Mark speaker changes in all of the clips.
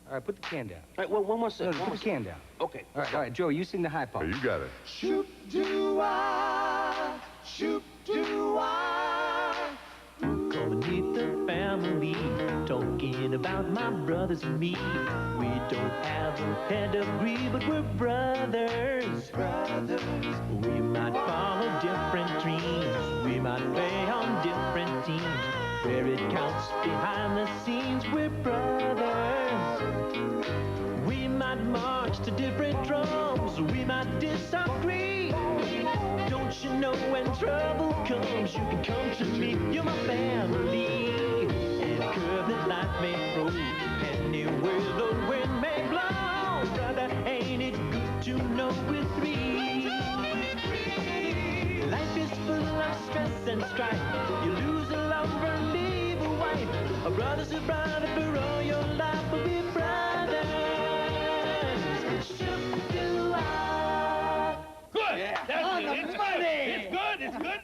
Speaker 1: All right, put the can down.
Speaker 2: All right, well, one more second.
Speaker 1: Put the can down.
Speaker 2: Okay.
Speaker 1: All right, Joe, you sing the high part.
Speaker 3: Hey, you got it.
Speaker 4: Shoot-doo-wah, shoot-doo-wah.
Speaker 5: Gonna meet the family, talking about my brothers and me. We don't have a pedigree, but we're brothers. We might follow different dreams. We might play on different teams. Where it counts behind the scenes, we're brothers. We might march to different drums. We might disagree. Don't you know when trouble comes, you can come to me. You're my family. Any curve that life may throw, anywhere the wind may blow. Brother, ain't it good to know we're three? Life is full of stress and strife. You lose a lover, leave a wife. A brother's a brother for all your life, but we're brothers. Shoot-doo-wah.
Speaker 2: Good! Yeah. That's it. It's good. It's good. It's good.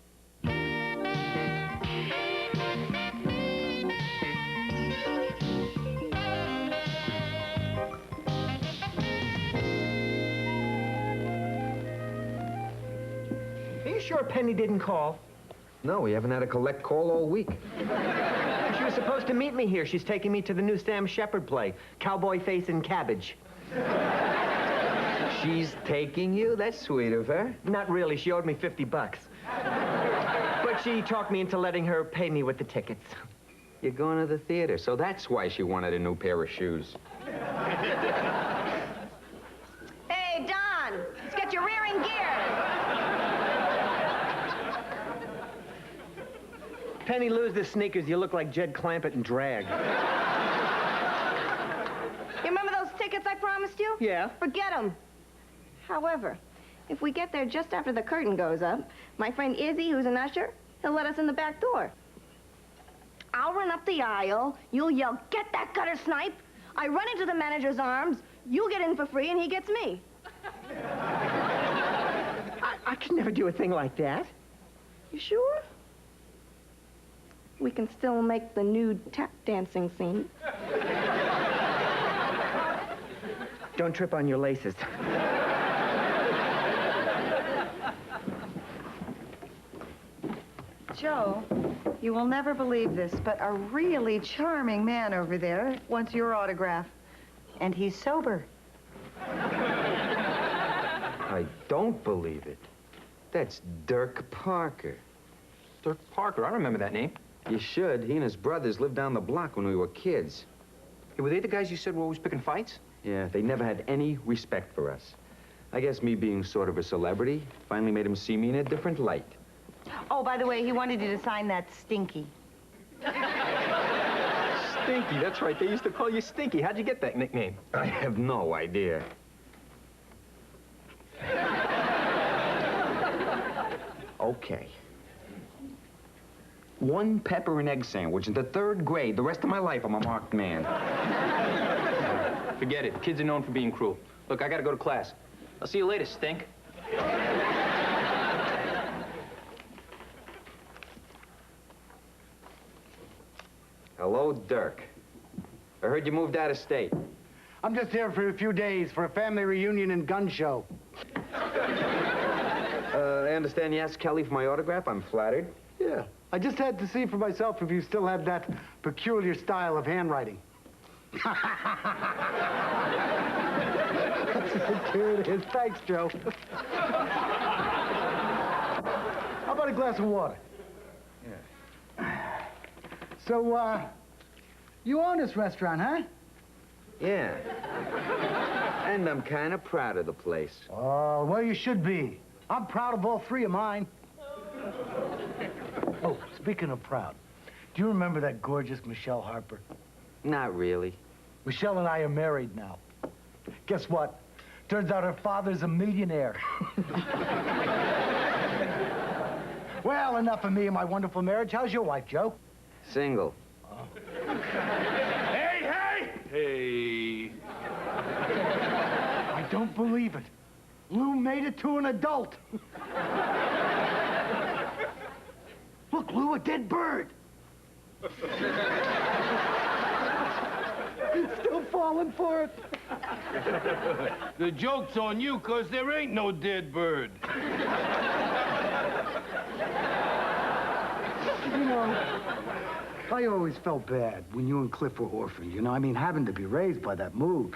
Speaker 6: Are you sure Penny didn't call?
Speaker 1: No, we haven't had a collect call all week.
Speaker 6: She was supposed to meet me here. She's taking me to the new Sam Shepard play, Cowboy Face and Cabbage.
Speaker 1: She's taking you? That's sweet of her.
Speaker 6: Not really. She owed me $50. But she talked me into letting her pay me with the tickets.
Speaker 1: You're going to the theater, so that's why she wanted a new pair of shoes.
Speaker 7: Hey, Don, let's get your rear in gear.
Speaker 6: Penny, lose the sneakers. You look like Jed Clampett in drag.
Speaker 7: You remember those tickets I promised you?
Speaker 6: Yeah.
Speaker 7: Forget them. However, if we get there just after the curtain goes up, my friend Izzy, who's an usher, he'll let us in the back door. I'll run up the aisle, you'll yell, "Get that gutter snipe!" I run into the manager's arms, you get in for free, and he gets me.
Speaker 6: I could never do a thing like that.
Speaker 7: You sure? We can still make the nude tap dancing scene.
Speaker 6: Don't trip on your laces.
Speaker 8: Joe, you will never believe this, but a really charming man over there wants your autograph. And he's sober.
Speaker 1: I don't believe it. That's Dirk Parker.
Speaker 9: Dirk Parker, I remember that name.
Speaker 1: You should. He and his brothers lived down the block when we were kids.
Speaker 9: Hey, were they the guys you said were always picking fights?
Speaker 1: Yeah, they never had any respect for us. I guess me being sort of a celebrity finally made him see me in a different light.
Speaker 8: Oh, by the way, he wanted you to sign that Stinky.
Speaker 9: Stinky, that's right. They used to call you Stinky. How'd you get that nickname?
Speaker 1: I have no idea. Okay. One pepper and egg sandwich in the 3rd grade. The rest of my life, I'm a marked man.
Speaker 9: Forget it. Kids are known for being cruel. Look, I gotta go to class. I'll see you later, Stink.
Speaker 1: Hello, Dirk. I heard you moved out of state.
Speaker 10: I'm just here for a few days for a family reunion and gun show.
Speaker 1: I understand you asked Kelly for my autograph. I'm flattered.
Speaker 10: Yeah. I just had to see for myself if you still have that peculiar style of handwriting. Here it is. Thanks, Joe. How about a glass of water?
Speaker 1: Yeah.
Speaker 10: So, you own this restaurant, huh?
Speaker 1: Yeah. And I'm kind of proud of the place.
Speaker 10: Oh, well, you should be. I'm proud of all 3 of mine. Oh, speaking of proud, do you remember that gorgeous Michelle Harper?
Speaker 1: Not really.
Speaker 10: Michelle and I are married now. Guess what? Turns out her father's a millionaire. Well, enough of me and my wonderful marriage. How's your wife, Joe?
Speaker 1: Single.
Speaker 10: Oh.
Speaker 2: Hey, hey! Hey.
Speaker 10: I don't believe it. Lou made it to an adult. Look, Lou, a dead bird. Still falling for it.
Speaker 2: The joke's on you, 'cause there ain't no dead bird.
Speaker 10: You know, I always felt bad when you and Cliff were orphaned, you know? I mean, having to be raised by that moog.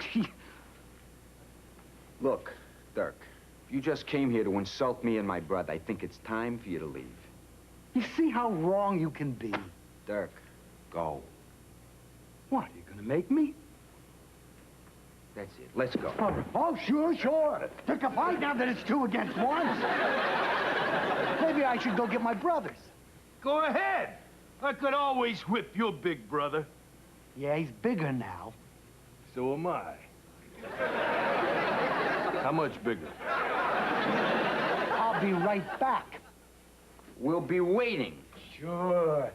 Speaker 1: Look, Dirk, you just came here to insult me and my brother. I think it's time for you to leave.
Speaker 10: You see how wrong you can be?
Speaker 1: Dirk, go.
Speaker 10: What, are you gonna make me?
Speaker 1: That's it. Let's go.
Speaker 10: Oh, sure. Pick a fight now that it's 2 against 1. Maybe I should go get my brothers.
Speaker 2: Go ahead. I could always whip your big brother.
Speaker 10: Yeah, he's bigger now.
Speaker 2: So am I. How much bigger?
Speaker 10: I'll be right back.
Speaker 1: We'll be waiting.
Speaker 10: Sure.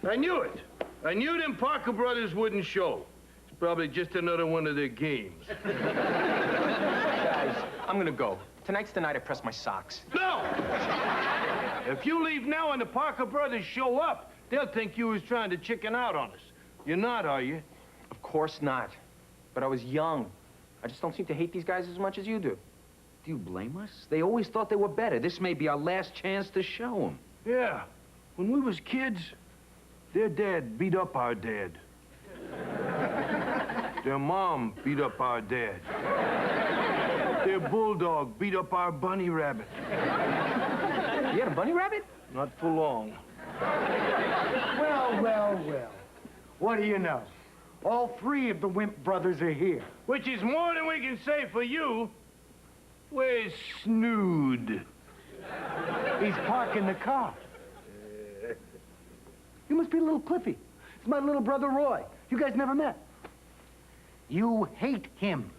Speaker 2: I knew it. I knew them Parker brothers wouldn't show. It's probably just another one of their games.
Speaker 9: Guys, I'm gonna go. Tonight's the night I press my socks.
Speaker 2: No! If you leave now and the Parker brothers show up, they'll think you was trying to chicken out on us. You're not, are you?
Speaker 9: Of course not. But I was young. I just don't seem to hate these guys as much as you do.
Speaker 1: Do you blame us? They always thought they were better. This may be our last chance to show them.
Speaker 2: Yeah. When we was kids, their dad beat up our dad. Their mom beat up our dad. Their bulldog beat up our bunny rabbit.
Speaker 9: You had a bunny rabbit?
Speaker 2: Not for long.
Speaker 10: Well. What do you know? All 3 of the Wimp brothers are here.
Speaker 2: Which is more than we can say for you. Where's Snood?
Speaker 10: He's parking the car. You must be little Cliffy. It's my little brother Roy. You guys never met. You hate him.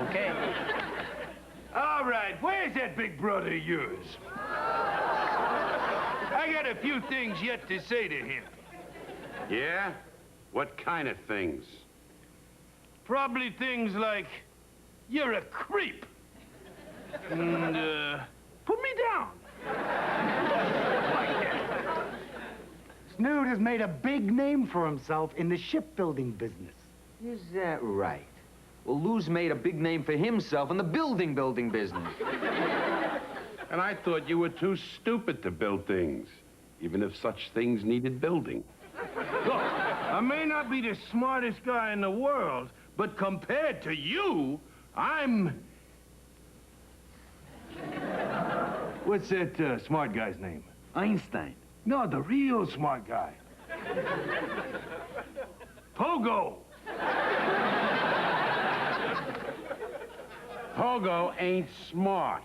Speaker 9: Okay.
Speaker 2: All right, where's that big brother of yours? I got a few things yet to say to him.
Speaker 3: Yeah? What kind of things?
Speaker 2: Probably things like, you're a creep. And, put me down.
Speaker 10: Snood has made a big name for himself in the shipbuilding business.
Speaker 1: Is that right? Well, Lou's made a big name for himself in the building business.
Speaker 3: And I thought you were too stupid to build things, even if such things needed building.
Speaker 2: Look, I may not be the smartest guy in the world, but compared to you, I'm... What's that smart guy's name?
Speaker 1: Einstein.
Speaker 2: No, the real smart guy. Pogo.
Speaker 3: Pogo ain't smart.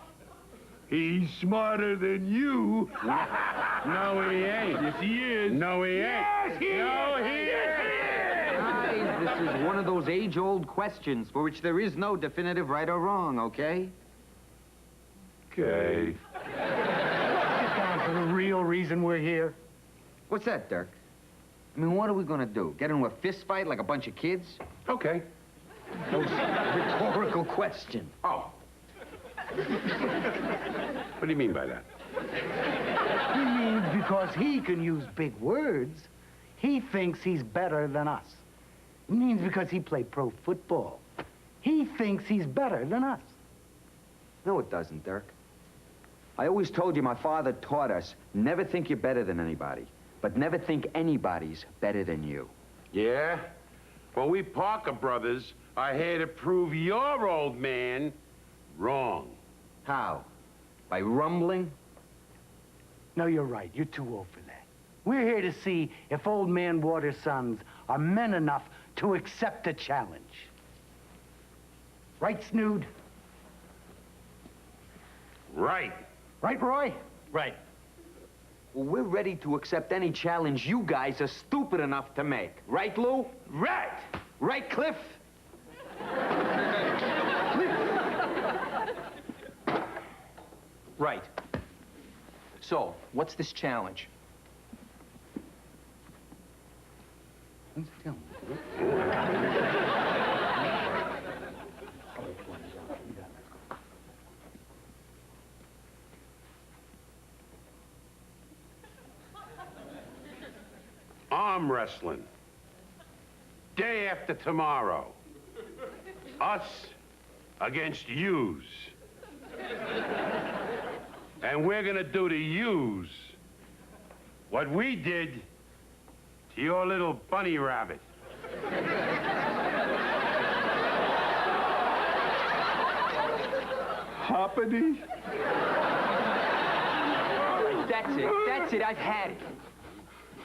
Speaker 2: He's smarter than you.
Speaker 3: No, he ain't.
Speaker 2: Yes, he is.
Speaker 3: No, he ain't.
Speaker 2: Yes, he
Speaker 3: No,
Speaker 2: is.
Speaker 3: he
Speaker 2: Yes, he is.
Speaker 1: Guys, this is one of those age-old questions for which there is no definitive right or wrong, okay?
Speaker 3: Okay.
Speaker 10: Get down to the real reason we're here.
Speaker 1: What's that, Dirk? I mean, what are we gonna do? Get into a fist fight like a bunch of kids?
Speaker 3: Okay.
Speaker 1: Rhetorical question.
Speaker 3: Oh. What do you mean by that?
Speaker 10: He means because he can use big words, he thinks he's better than us. It means because he played pro football, he thinks he's better than us.
Speaker 1: No, it doesn't, Dirk. I always told you my father taught us, never think you're better than anybody, but never think anybody's better than you.
Speaker 3: Yeah? Well, we Parker brothers are here to prove your old man wrong.
Speaker 1: How? By rumbling?
Speaker 10: No, you're right. You're too old for that. We're here to see if old man Water's sons are men enough to accept a challenge. Right, Snood?
Speaker 3: Right.
Speaker 10: Right, Roy?
Speaker 9: Right.
Speaker 1: Well, we're ready to accept any challenge you guys are stupid enough to make. Right, Lou?
Speaker 2: Right.
Speaker 1: Right, Cliff?
Speaker 9: Right. So, what's this challenge?
Speaker 3: arm wrestling. Day after tomorrow. Us against yous. And we're gonna do to yous what we did to your little bunny rabbit.
Speaker 2: Hoppity?
Speaker 9: That's it, I've had it.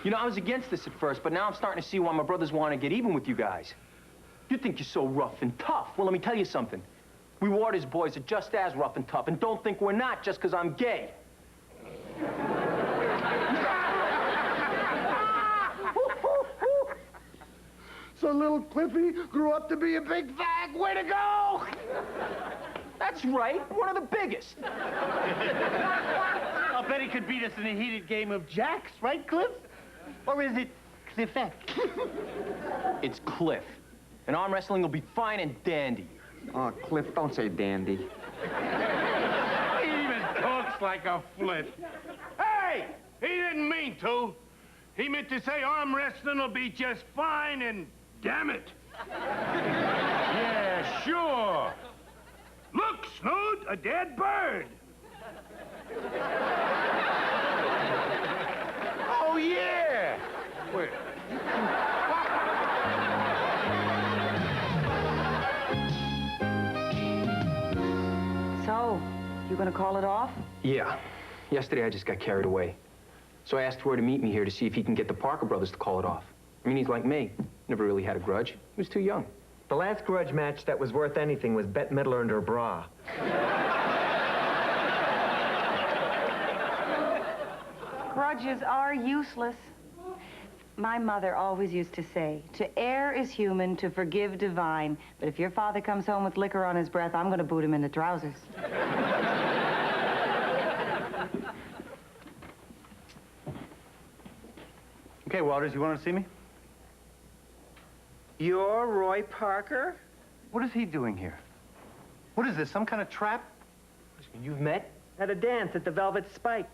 Speaker 9: You know, I was against this at first, but now I'm starting to see why my brothers want to get even with you guys. You think you're so rough and tough. Well, let me tell you something. We Waters boys are just as rough and tough, and don't think we're not just because I'm gay.
Speaker 10: So little Cliffy grew up to be a big fag. Way to go!
Speaker 9: That's right, one of the biggest.
Speaker 10: I'll bet he could beat us in a heated game of jacks, right, Cliff? Or is it Cliffette?
Speaker 9: It's Cliff. And arm wrestling will be fine and dandy.
Speaker 1: Oh, Cliff, don't say dandy.
Speaker 3: He even talks like a flip.
Speaker 2: Hey! He didn't mean to. He meant to say arm wrestling will be just fine and damn it.
Speaker 3: Yeah, sure.
Speaker 2: Look, Snood, a dead bird.
Speaker 3: Oh, yeah.
Speaker 2: Where?
Speaker 8: So, you gonna call it off?
Speaker 9: Yeah. Yesterday I just got carried away. So I asked Roy to meet me here to see if he can get the Parker brothers to call it off. I mean, he's like me. Never really had a grudge. He was too young.
Speaker 6: The last grudge match that was worth anything was Bette Midler and her bra.
Speaker 8: Grudges are useless. My mother always used to say, to err is human, to forgive divine. But if your father comes home with liquor on his breath, I'm gonna boot him in the trousers.
Speaker 10: Okay, Waters, you want to see me?
Speaker 6: You're Roy Parker?
Speaker 10: What is he doing here? What is this, some kind of trap?
Speaker 9: You've met?
Speaker 6: At a dance at the Velvet Spike.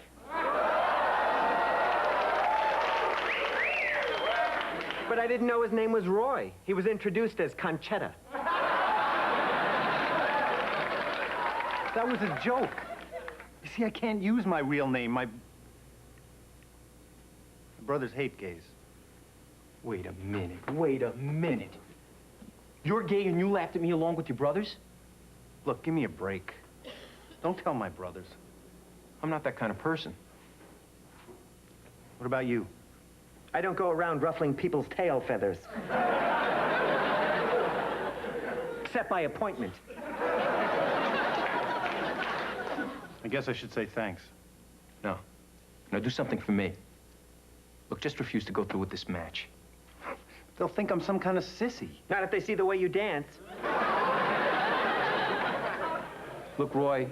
Speaker 6: But I didn't know his name was Roy. He was introduced as Conchetta.
Speaker 10: That was a joke. You see, I can't use my real name. My brothers hate gays.
Speaker 9: Wait a minute. You're gay and you laughed at me along with your brothers?
Speaker 10: Look, give me a break. Don't tell my brothers.
Speaker 9: I'm not that kind of person.
Speaker 10: What about you?
Speaker 6: I don't go around ruffling people's tail feathers. Except by appointment.
Speaker 10: I guess I should say thanks.
Speaker 9: No. Now do something for me. Look, just refuse to go through with this match.
Speaker 10: They'll think I'm some kind of sissy.
Speaker 6: Not if they see the way you dance.
Speaker 9: Look, Roy,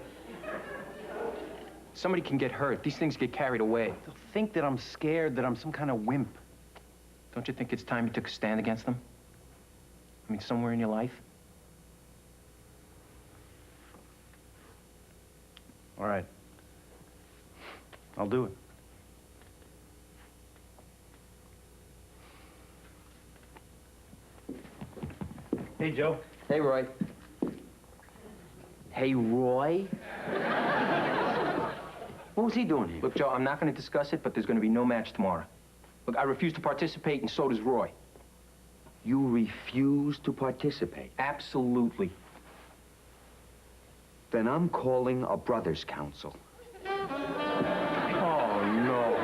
Speaker 9: somebody can get hurt. These things get carried away.
Speaker 10: They'll think that I'm scared, that I'm some kind of wimp.
Speaker 9: Don't you think it's time you took a stand against them? I mean, somewhere in your life?
Speaker 10: All right. I'll do it. Hey, Joe.
Speaker 9: Hey, Roy. Hey, Roy?
Speaker 1: What was he doing here?
Speaker 9: Look, Joe, I'm not going to discuss it, but there's going to be no match tomorrow. Look, I refuse to participate, and so does Roy.
Speaker 1: You refuse to participate?
Speaker 9: Absolutely.
Speaker 1: Then I'm calling a brothers' council.
Speaker 9: Oh, no.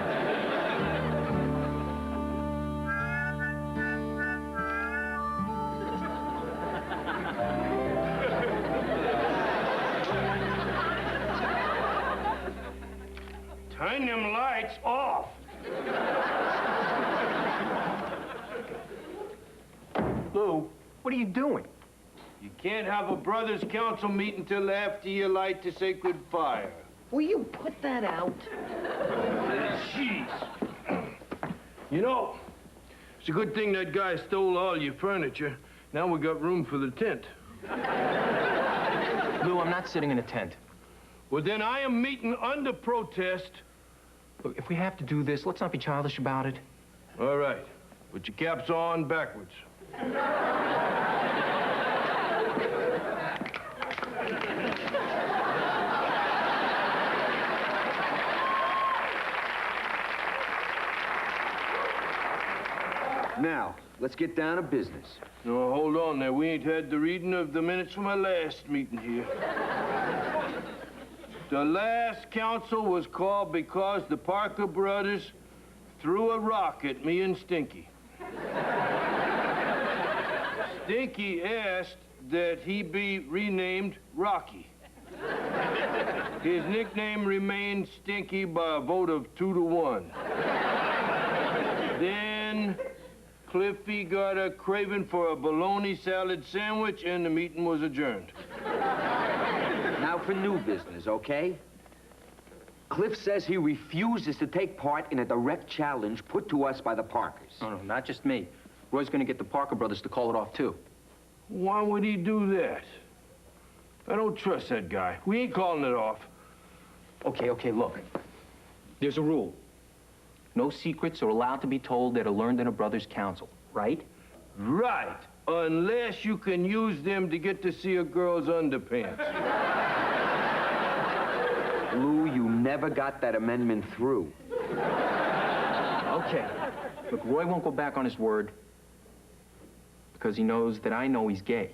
Speaker 2: Turn them lights off.
Speaker 9: Lou, what are you doing?
Speaker 2: You can't have a brothers' council meeting till after you light the sacred fire.
Speaker 6: Will you put that out?
Speaker 2: Jeez. You know, it's a good thing that guy stole all your furniture. Now we got room for the tent.
Speaker 9: Lou, I'm not sitting in a tent.
Speaker 2: Well, then I am meeting under protest.
Speaker 9: Look, if we have to do this, let's not be childish about it.
Speaker 2: All right. Put your caps on backwards.
Speaker 1: Now, let's get down to business.
Speaker 2: No, hold on there. We ain't had the reading of the minutes from our last meeting here. The last council was called because the Parker brothers threw a rock at me and Stinky. Stinky asked that he be renamed Rocky. His nickname remained Stinky by a vote of 2-1. Then Cliffy got a craving for a bologna salad sandwich, and the meeting was adjourned.
Speaker 1: Now for new business, okay? Cliff says he refuses to take part in a direct challenge put to us by the Parkers.
Speaker 9: No, no, not just me. Roy's gonna get the Parker brothers to call it off, too.
Speaker 2: Why would he do that? I don't trust that guy. We ain't calling it off.
Speaker 9: Okay, look. There's a rule. No secrets are allowed to be told that are learned in a brother's council, right?
Speaker 2: Right. Unless you can use them to get to see a girl's underpants.
Speaker 1: Lou, you never got that amendment through.
Speaker 9: Okay. Look, Roy won't go back on his word because he knows that I know he's gay.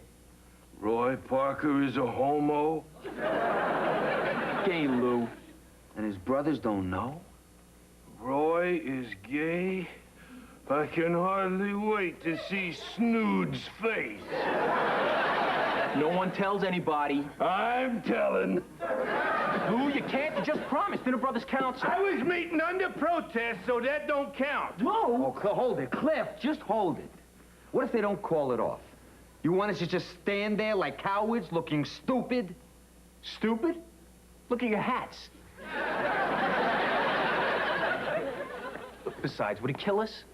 Speaker 2: Roy Parker is a homo?
Speaker 9: Gay, Lou.
Speaker 1: And his brothers don't know?
Speaker 2: Roy is gay? I can hardly wait to see Snood's face.
Speaker 9: No one tells anybody.
Speaker 2: I'm telling.
Speaker 9: Lou, you can't. You just promised in a brother's council.
Speaker 2: I was meeting under protest, so that don't count.
Speaker 1: Lou! Oh, hold it. Cliff, just hold it. What if they don't call it off? You want us to just stand there like cowards looking stupid?
Speaker 9: Stupid? Look at your hats. Besides, would it kill us?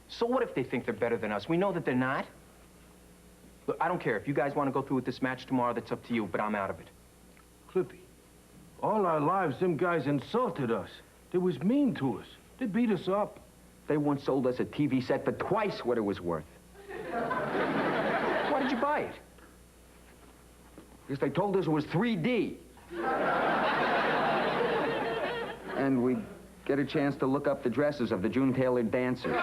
Speaker 9: So what if they think they're better than us? We know that they're not. Look, I don't care. If you guys want to go through with this match tomorrow, that's up to you, but I'm out of it.
Speaker 2: Clippy, all our lives, them guys insulted us. They was mean to us. They beat us up.
Speaker 1: They once sold us a TV set for twice what it was worth.
Speaker 9: Why did you buy it?
Speaker 1: Because they told us it was 3D. And we'd get a chance to look up the dresses of the June-tailored dancers.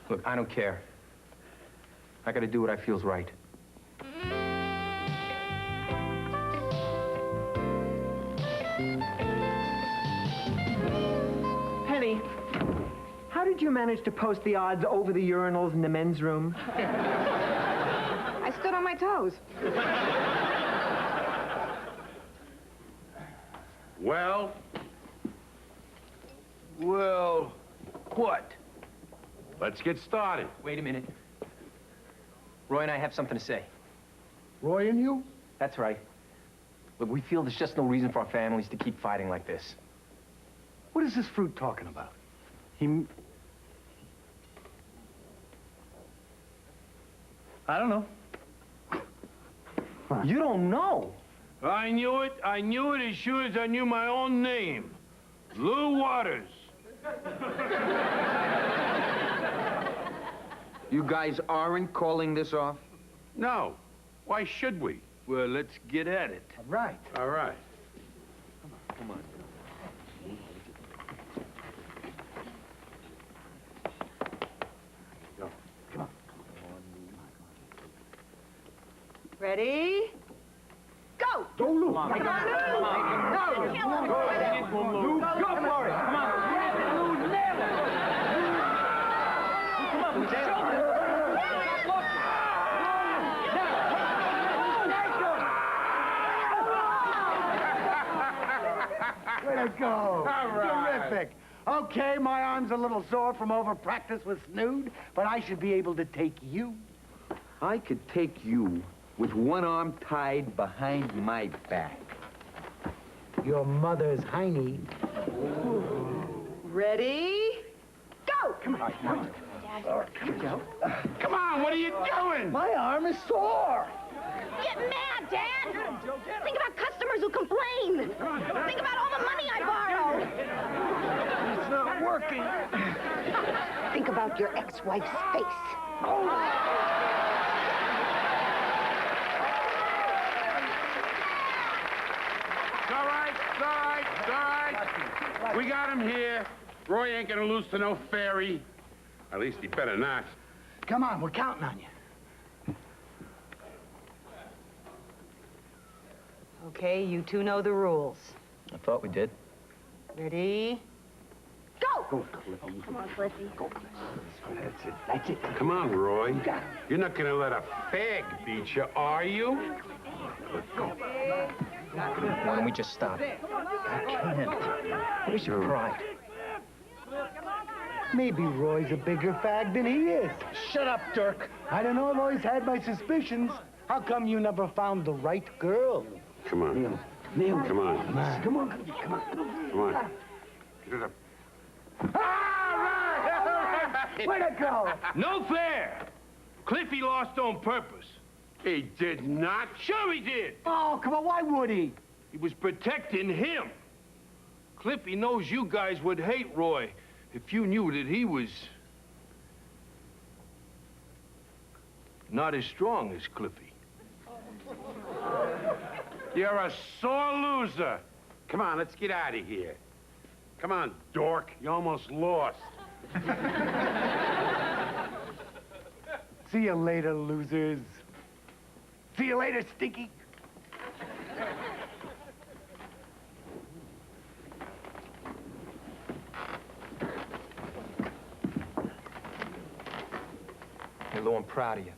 Speaker 9: Look, I don't care. I gotta do what I feel's right.
Speaker 6: Penny, how did you manage to post the odds over the urinals in the men's room?
Speaker 7: I stood on my toes.
Speaker 3: Well?
Speaker 2: Well, what?
Speaker 3: Let's get started.
Speaker 9: Wait a minute. Roy and I have something to say.
Speaker 10: Roy and you?
Speaker 9: That's right. Look, we feel there's just no reason for our families to keep fighting like this.
Speaker 10: What is this fruit talking about?
Speaker 9: I don't know. You don't know?
Speaker 2: I knew it. I knew it as sure as I knew my own name. Lou Waters.
Speaker 1: You guys aren't calling this off?
Speaker 3: No. Why should we?
Speaker 2: Well, let's get at it.
Speaker 10: All right.
Speaker 3: All right.
Speaker 1: Come on.
Speaker 7: Ready? Go!
Speaker 10: Go, Lou.
Speaker 7: Come on, Lou!
Speaker 10: Go for it. Come on. Way to go.
Speaker 3: All right.
Speaker 10: Terrific. Okay, my arm's a little sore from over practice with Snood, but I should be able to take you.
Speaker 1: I could take you with one arm tied behind my back.
Speaker 10: Your mother's hiney.
Speaker 7: Ready? Go!
Speaker 10: Come on.
Speaker 3: Come on, what are you doing?
Speaker 10: My arm is sore.
Speaker 7: Get mad, Dad! Think about customers who complain! Think about all the money I borrowed!
Speaker 10: It's not working.
Speaker 7: Think about your ex-wife's face.
Speaker 3: It's all right, it's all right, it's all right. We got him here. Roy ain't gonna lose to no fairy. At least he better not.
Speaker 10: Come on, we're counting on you.
Speaker 8: Okay, you two know the rules.
Speaker 9: I thought we did.
Speaker 8: Ready?
Speaker 7: Go!
Speaker 10: Go, Cliffy.
Speaker 7: Come on, Cliffy.
Speaker 10: That's it. That's it.
Speaker 3: Come on, Roy. You're not gonna let a fag beat you, are you?
Speaker 9: Why don't we just stop?
Speaker 10: I can't. Where's your pride? Maybe Roy's a bigger fag than he is.
Speaker 6: Shut up, Dirk.
Speaker 10: I don't know. I've always had my suspicions. How come you never found the right girl?
Speaker 3: Come on.
Speaker 10: Neil.
Speaker 3: Come on.
Speaker 10: Come on. Come on.
Speaker 3: Come on. Get it up.
Speaker 10: Where'd it go?
Speaker 2: No fair! Cliffy lost on purpose.
Speaker 3: He did not.
Speaker 2: Sure he did.
Speaker 10: Oh, come on. Why would he?
Speaker 2: He was protecting him. Cliffy knows you guys would hate Roy if you knew that he was not as strong as Cliffy.
Speaker 3: You're a sore loser. Come on, let's get out of here. Come on, dork. You almost lost.
Speaker 10: See you later, losers. See you later, Stinky.
Speaker 9: Hey, Lou, I'm proud of you.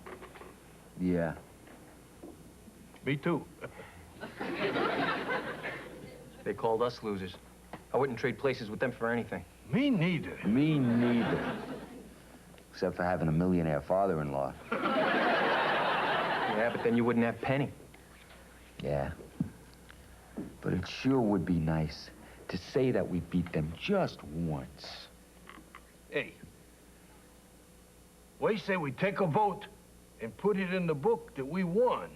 Speaker 1: Yeah.
Speaker 2: Me too.
Speaker 9: They called us losers. I wouldn't trade places with them for anything.
Speaker 2: Me neither.
Speaker 1: Me neither. Except for having a millionaire father-in-law.
Speaker 9: Yeah, but then you wouldn't have Penny.
Speaker 1: Yeah. But it sure would be nice to say that we beat them just once.
Speaker 2: Hey, what do you say we take a vote and put it in the book that we won?